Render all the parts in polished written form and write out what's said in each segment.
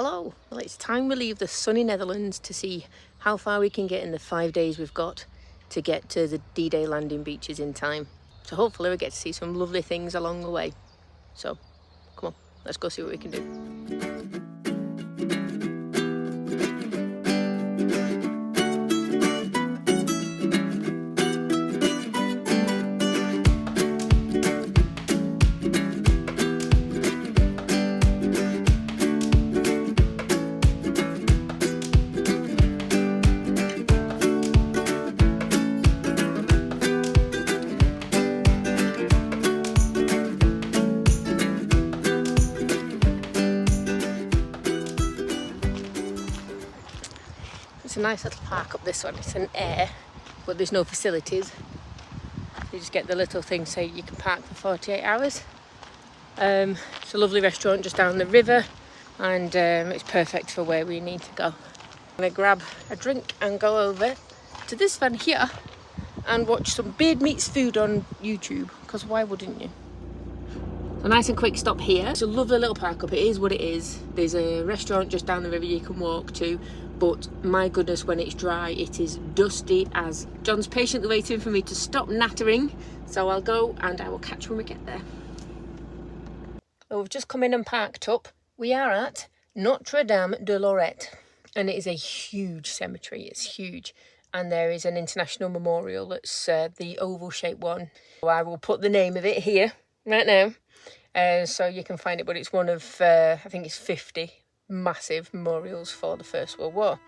Hello! Well, it's time we leave the sunny Netherlands to see how far we can get in the 5 days we've got to get to the D-Day landing beaches in time. So hopefully we get to see some lovely things along the way. So, come on, let's go see what we can do. It's a nice little park up this one. It's an air, but there's no facilities. You just get the little thing saying you can park for 48 hours. It's a lovely restaurant just down the river, and it's perfect for where we need to go. I'm gonna grab a drink and go over to this van here and watch some Beard Meats Food on YouTube, because why wouldn't you? A nice and quick stop here. It's a lovely little park up. It is what it is. There's a restaurant just down the river you can walk to, but my goodness, when it's dry it is dusty as. John's patiently waiting for me to stop nattering, so I'll go and I will catch when we get there. Well, we've just come in and parked up. We are at Notre Dame de Lorette, and it is a huge cemetery. It's huge, and there is an international memorial that's the oval shaped one. So I will put the name of it here right now. So you can find it, but it's one of, I think it's 50 massive memorials for the First World War.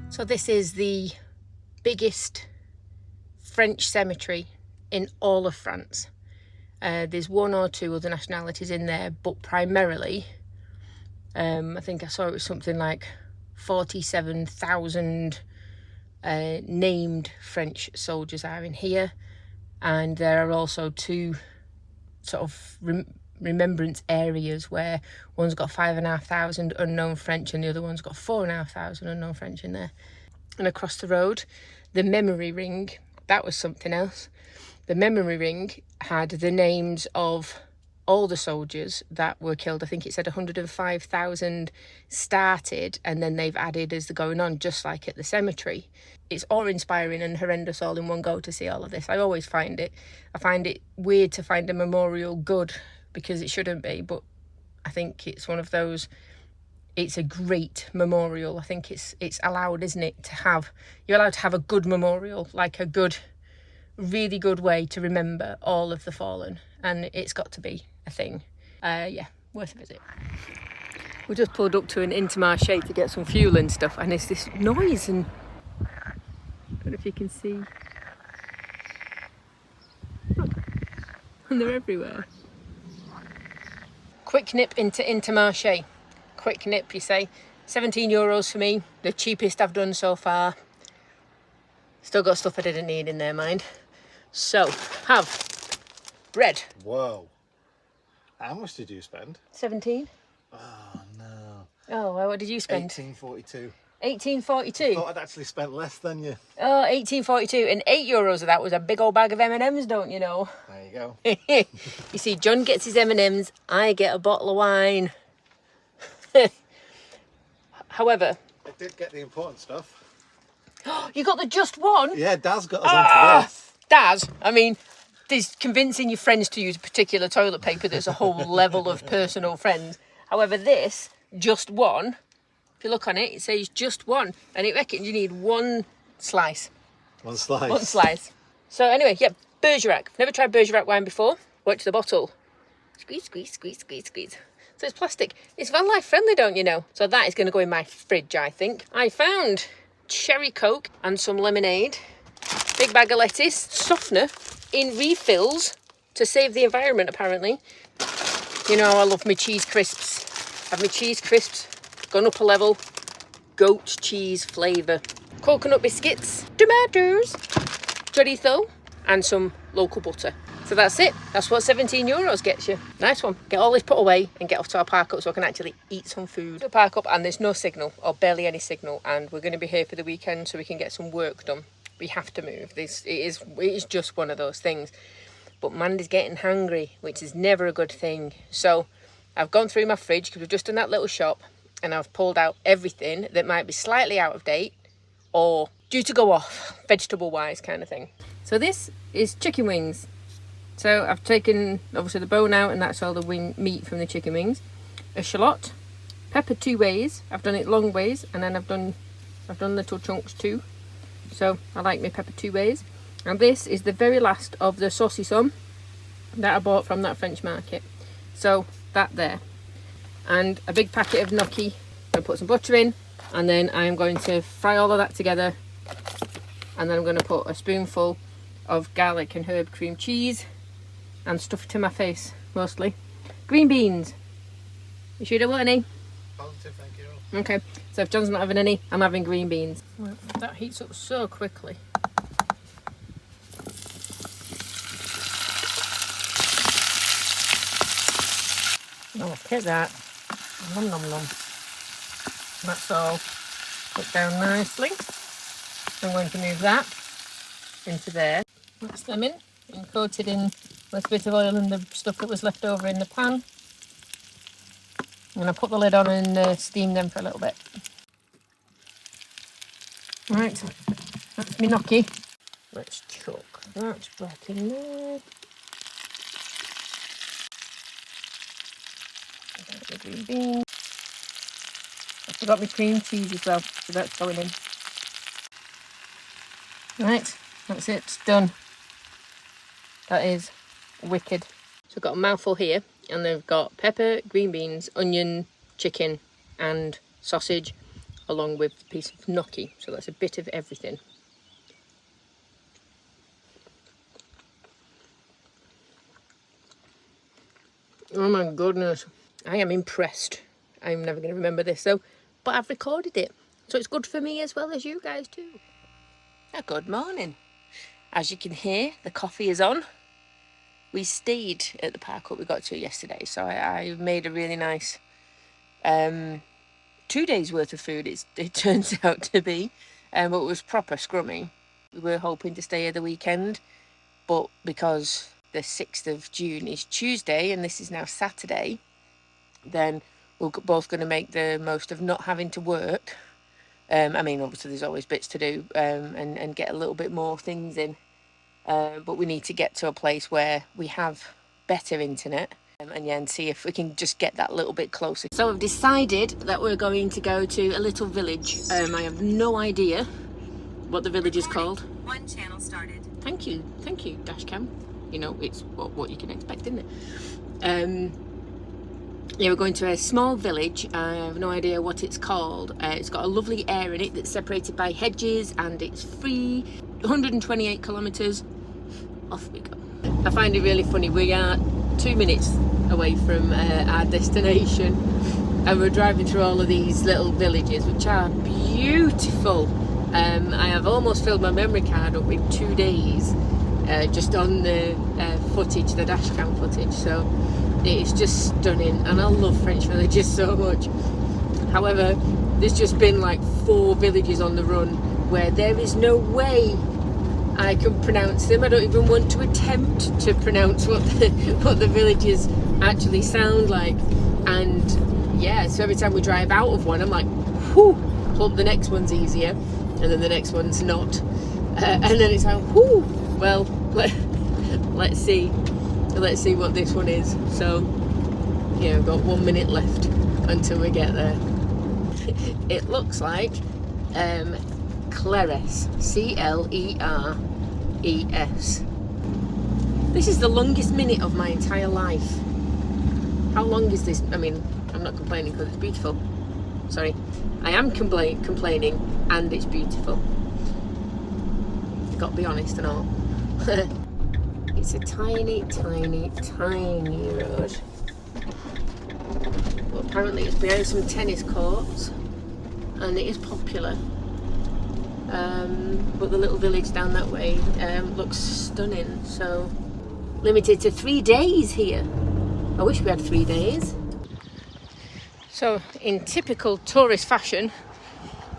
So this is the biggest French cemetery in all of France. There's one or two other nationalities in there, but primarily, I think I saw it was something like 47,000 named French soldiers are in here. And there are also two sort of remembrance areas where one's got 5,500 unknown French and the other one's got 4,500 unknown French in there. And across the road, the memory ring, that was something else. The memory ring had the names of all the soldiers that were killed. I think it said 105,000 started, and then they've added as they're going on, just like at the cemetery. It's awe-inspiring and horrendous all in one go to see all of this. I always find it. I find it weird to find a memorial good, because it shouldn't be, but I think it's one of those, it's a great memorial. I think it's allowed, isn't it, to have, you're allowed to have a good memorial, like a good, really good way to remember all of the fallen, and it's got to be a thing. Yeah, worth a visit. We just pulled up to an Intermarché to get some fuel and stuff, and there's this noise, and I don't know if you can see. Look, and they're everywhere. Quick nip into Intermarché. Quick nip, you say. €17 for me, the cheapest I've done so far. Still got stuff I didn't need in there, mind. So, have bread. Whoa. How much did you spend? 17. Oh, no. Oh, well, what did you spend? 18.42. 18.42. I thought I'd actually spent less than you. Oh, 18.42, and €8 of that was a big old bag of M&Ms, don't you know? There you go. You see, John gets his M&Ms, I get a bottle of wine. However, I did get the important stuff. you got the just one? Yeah, Daz got us onto this. Daz, I mean, there's convincing your friends to use a particular toilet paper that's a whole level of personal friends. However, this just one, if you look on it, it says just one, and it reckons you need one slice. One slice. One slice. So anyway, yeah, Bergerac. Never tried Bergerac wine before. Watch the bottle. Squeeze, squeeze, squeeze, squeeze, squeeze. So it's plastic. It's van life friendly, don't you know? So that is going to go in my fridge, I think. I found cherry Coke and some lemonade. Big bag of lettuce. Softener in refills to save the environment, apparently. You know, I love my cheese crisps. Have my cheese crisps. Gone up a level. Goat cheese flavour. Coconut biscuits. Tomatoes. Chorizo. And some local butter. So that's it. That's what €17 gets you. Nice one. Get all this put away and get off to our park up so I can actually eat some food. The park up and there's no signal or barely any signal, and we're going to be here for the weekend so we can get some work done. We have to move. It is just one of those things. But Mandy's getting hungry, which is never a good thing. So I've gone through my fridge because we've just done that little shop, and I've pulled out everything that might be slightly out of date or due to go off, vegetable wise kind of thing. So this is chicken wings. So I've taken obviously the bone out, and that's all the wing meat from the chicken wings. A shallot, pepper 2 ways. I've done it long ways, and then I've done little chunks too. So I like my pepper 2 ways. And this is the very last of the saucisson that I bought from that French market. So that there, and a big packet of gnocchi. I'm going to put some butter in, and then I'm going to fry all of that together, and then I'm going to put a spoonful of garlic and herb cream cheese and stuff it to my face, mostly. Green beans. You sure don't want any? Positive, thank you. Okay, so if John's not having any, I'm having green beans. Well, that heats up so quickly. Oh, look at that. Nom nom nom. That's all put down nicely. I'm going to move that into there. Mix them in and coat it in with a bit of oil and the stuff that was left over in the pan. I'm going to put the lid on and steam them for a little bit. Right, that's my gnocchi. Let's chuck that back in there. The green beans. I forgot my cream cheese as well, so that's going in. Right, that's it, it's done. That is wicked. So I've got a mouthful here, and they've got pepper, green beans, onion, chicken and sausage, along with a piece of gnocchi. So that's a bit of everything. Oh my goodness, I am impressed. I'm never going to remember this though, but I've recorded it, so it's good for me as well as you guys too. Good morning. As you can hear, the coffee is on. We stayed at the park up we got to yesterday, so I made a really nice 2 days worth of food, it turns out to be, but it was proper scrummy. We were hoping to stay here the weekend, but because the 6th of June is Tuesday and this is now Saturday, then we're both going to make the most of not having to work. I mean, obviously there's always bits to do, and get a little bit more things in, but we need to get to a place where we have better internet, and see if we can just get that little bit closer. So I've decided that we're going to go to a little village. I have no idea what the village is called. One channel started. Thank you dashcam. You know, it's what you can expect, isn't it? Yeah, we're going to a small village. I have no idea what it's called. It's got a lovely air in it that's separated by hedges, and it's free. 128 kilometres. Off we go. I find it really funny. We are 2 minutes away from our destination, and we're driving through all of these little villages, which are beautiful. I have almost filled my memory card up in 2 days, just on the footage, the dashcam footage. So it's just stunning, and I love French villages so much. However, there's just been like 4 villages on the run where there is no way I can pronounce them. I don't even want to attempt to pronounce what the villages actually sound like. And yeah, so every time we drive out of one, I'm like, whew, hope the next one's easier, and then the next one's not. And then it's like, whew, well, let's see what this one is. So, yeah, we've got 1 minute left until we get there. It looks like Cleres, C-L-E-R-E-S. This is the longest minute of my entire life. How long is this? I mean, I'm not complaining because it's beautiful. Sorry, I am complaining, and it's beautiful. Got to be honest and all. It's a tiny, tiny, tiny road. But apparently it's behind some tennis courts, and it is popular. But the little village down that way looks stunning. So, limited to 3 days here. I wish we had 3 days. So, in typical tourist fashion,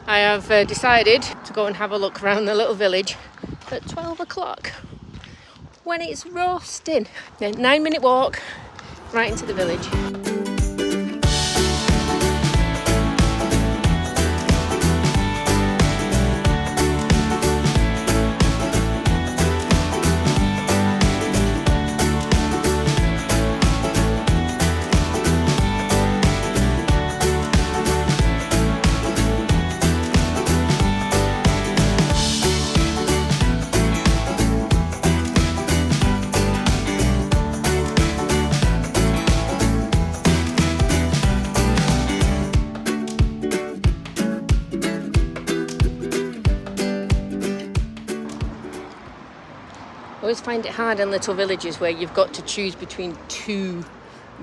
I have decided to go and have a look around the little village at 12 o'clock when it's roasting. A 9-minute walk right into the village. I always find it hard in little villages where you've got to choose between 2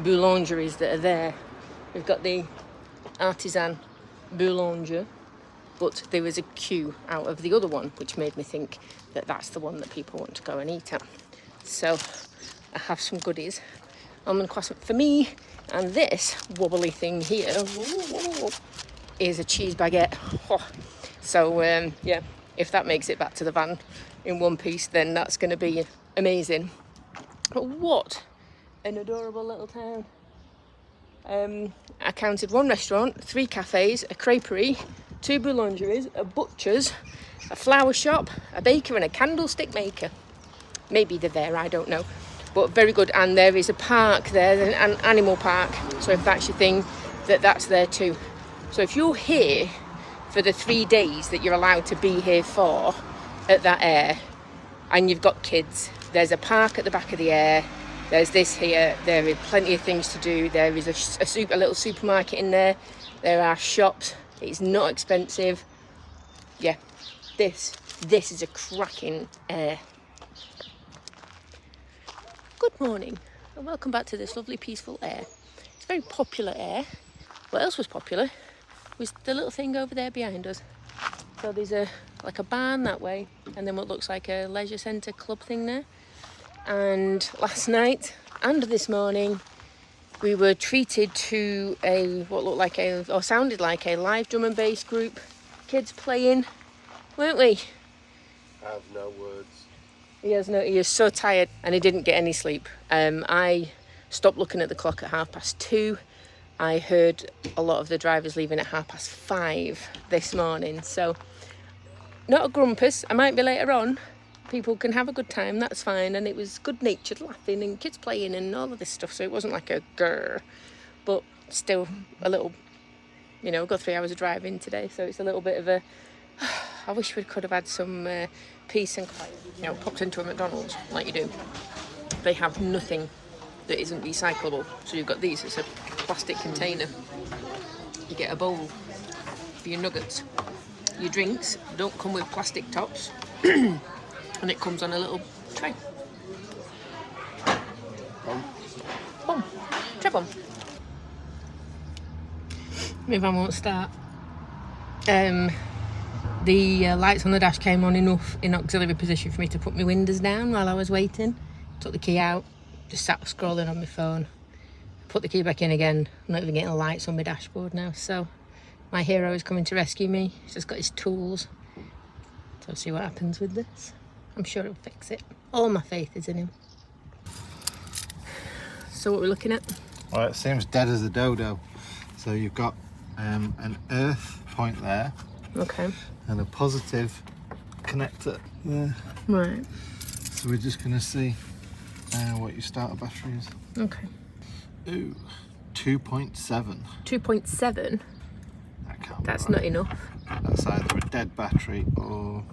boulangeries that are there. We've got the artisan boulanger, but there was a queue out of the other one, which made me think that that's the one that people want to go and eat at. So I have some goodies. Almond croissant for me, and this wobbly thing here is a cheese baguette. Oh. So yeah, if that makes it back to the van in one piece, then that's going to be amazing. But what an adorable little town. I counted 1 restaurant, 3 cafes, a creperie, 2 boulangeries, a butcher's, a flower shop, a baker, and a candlestick maker. Maybe they're there, I don't know, but very good. And there is a park there, an animal park, so if that's your thing, that's there too. So if you're here for the 3 days that you're allowed to be here for at that air, and you've got kids, there's a park at the back of the air, there's this here, there are plenty of things to do, there is a little supermarket in there, there are shops, it's not expensive. Yeah, this is a cracking air. Good morning and welcome back to this lovely peaceful air. It's a very popular air. What else was popular was the little thing over there behind us. So there's like a barn that way, and then what looks like a leisure centre club thing there. And last night and this morning we were treated to what looked like or sounded like a live drum and bass group, kids playing, weren't we? I have no words. He is so tired, and he didn't get any sleep. I stopped looking at the clock at 2:30. I heard a lot of the drivers leaving at 5:30 this morning, so not a grumpus. I might be later on. People can have a good time, that's fine. And it was good-natured laughing and kids playing and all of this stuff, so it wasn't like a grrr, but still a little, you know, got 3 hours of driving today, so it's a little bit of a I wish we could have had some peace and quiet. You know, popped into a McDonald's like you do. They have nothing that isn't recyclable. So you've got these, it's a plastic container. You get a bowl for your nuggets. Your drinks don't come with plastic tops. And it comes on a little tray. Boom. Tray bomb. Maybe I won't start. The lights on the dash came on enough in auxiliary position for me to put my windows down while I was waiting. Took the key out, just sat scrolling on my phone. Put the key back in again. I'm not even getting the lights on my dashboard now. So my hero is coming to rescue me. He's just got his tools. So I'll see what happens with this. I'm sure he'll fix it. All my faith is in him. So what we're looking at? Well, it seems dead as a dodo. So you've got an earth point there. Okay. And a positive connector there. Right. So we're just going to see what your starter battery is. Okay. Ooh, 2.7. 2.7? That can't be That's right. not enough. That's either a dead battery or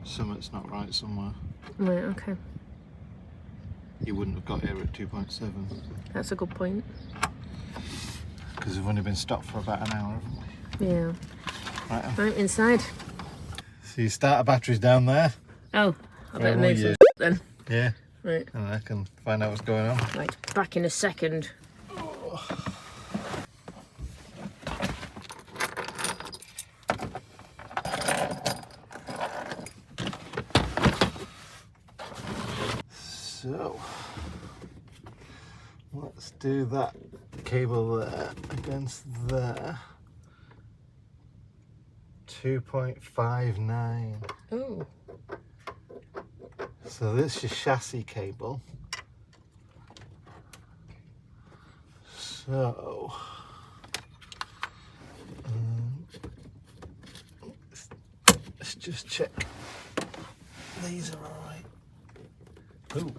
something's not right somewhere. Right, okay. You wouldn't have got here at 2.7. That's a good point. Because we've only been stopped for about an hour, haven't we? Yeah. Right. Right, inside. So your starter battery's down there. Oh, I better will move some you? then. Yeah. Right. And I can find out what's going on. Right, back in a second. So, let's do that cable there against there. 2.59. Oh. So this is your chassis cable. So, let's just check these are alright. Oh,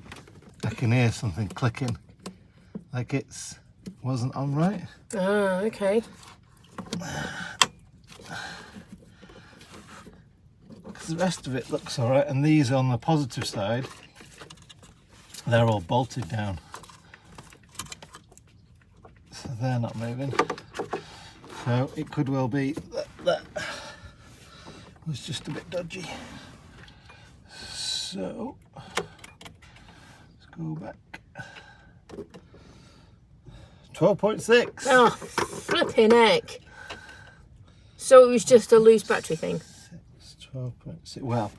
I can hear something clicking, like it's wasn't on right. Ah, okay. Because the rest of it looks alright, and these on the positive side, they're all bolted down. So they're not moving. So it could well be that that was just a bit dodgy. So let's go back. 12.6. Oh, flipping heck. So it was just a loose battery thing? 12.6. Well,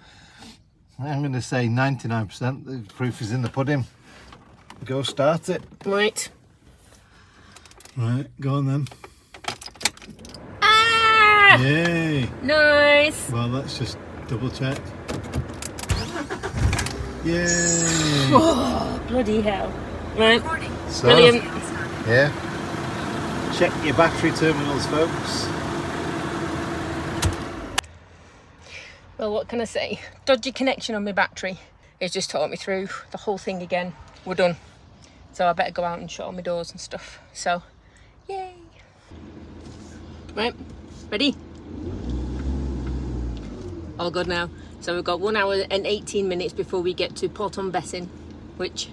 I'm going to say 99%. The proof is in the pudding. Go start it. Right. Right, go on then. Ah! Yay! Nice. Well, let's just double check. Yay! Oh, bloody hell. Right. So, Brilliant. yeah. Check your battery terminals, folks. Well, what can I say? Dodgy connection on my battery. It's just taught me through the whole thing again. We're done. So I better go out and shut all my doors and stuff. So, yay. Right, ready? All good now. So we've got 1 hour and 18 minutes before we get to Port-en-Bessin, which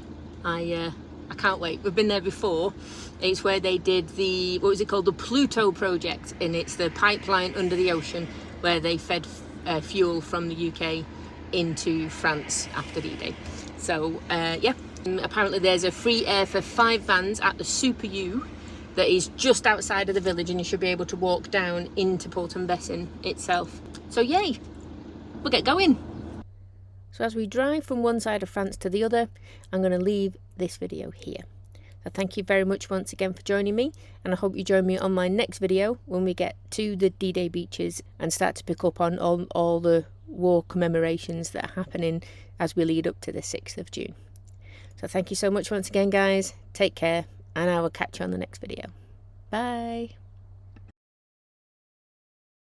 I can't wait. We've been there before. It's where they did the, what was it called? The Pluto project. And it's the pipeline under the ocean where they fed fuel from the UK into France after D-Day. So, yeah. And apparently there's a free air for 5 vans at the Super U that is just outside of the village, and you should be able to walk down into Port-en-Bessin itself. So yay, we'll get going. So as we drive from one side of France to the other, I'm going to leave this video here. So thank you very much once again for joining me, and I hope you join me on my next video when we get to the D-Day beaches and start to pick up on all the war commemorations that are happening as we lead up to the 6th of June. So thank you so much once again, guys. Take care, and I will catch you on the next video. Bye.